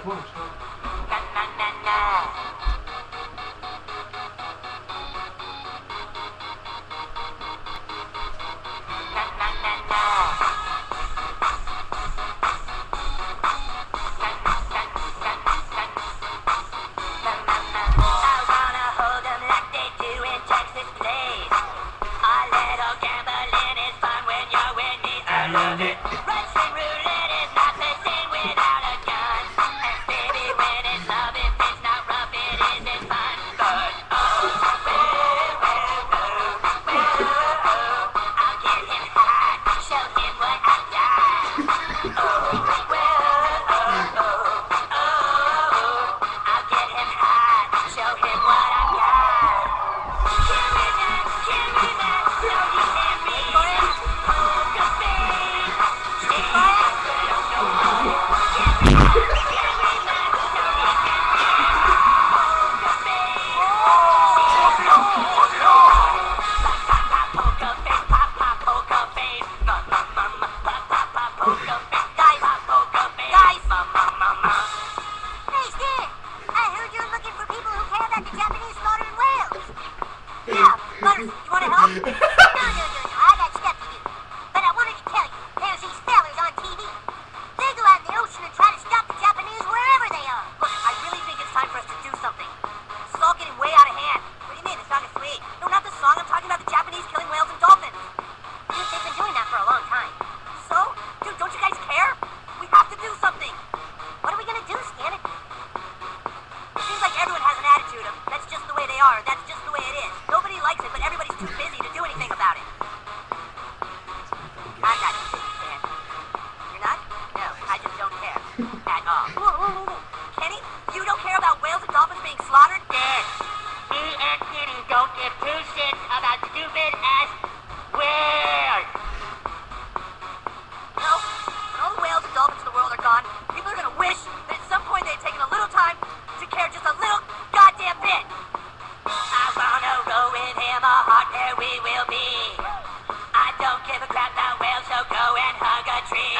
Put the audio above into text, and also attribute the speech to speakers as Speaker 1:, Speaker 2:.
Speaker 1: quote.
Speaker 2: Na na na na. Na na na na. I wanna hold them like they do in Texas plays. A little gambling is fun when you're with me. I love it. Russian roulette is not the same without a gun. And baby, when it's love, if it's not rough, it isn't fun. But oh, I'll get him hot, show him what I got. I'll get him hot, show him what I got. Give me that, so he can be poker face. Give me that, so he can be poker face. Pop, pop, poker face. Poker face. Guys, poker face. Guys,
Speaker 3: Hey, Stan! I heard you're looking for people who care about the Japanese slaughtered whales. Yeah, Butters, you want to help? No, I got stuff to do. But I wanted to tell you, there's these fellas on TV. They go out in the ocean and try to stop the Japanese wherever they are.
Speaker 2: Look, I really think it's time for us to do something. This is all getting way out of hand. What do you mean? The song is sweet. No, not the song. I'm talking about the Japanese killing whales and dolphins. Dude, they've been doing that for a long time. So? Dude, don't you guys care? We have to do something.
Speaker 3: What are we gonna do, Stan?
Speaker 2: It seems like everyone has an attitude of, that's just the way they are, that's just the way it is. Nobody likes it, but everybody's too busy to do anything about it. I'm not too busy, Stan. You're not? No, I just don't care. At all. Whoa. Kenny, you don't care about whales and dolphins being slaughtered? Dead. Me and Kenny don't give two shits about stupid ass whales. No, when all the whales and dolphins in the world are gone, people are gonna wish that at some point they had taken a little time to care just a little goddamn bit. I wanna roll with him, a heart there we will be. I don't give a crap about whales, so go and hug a tree.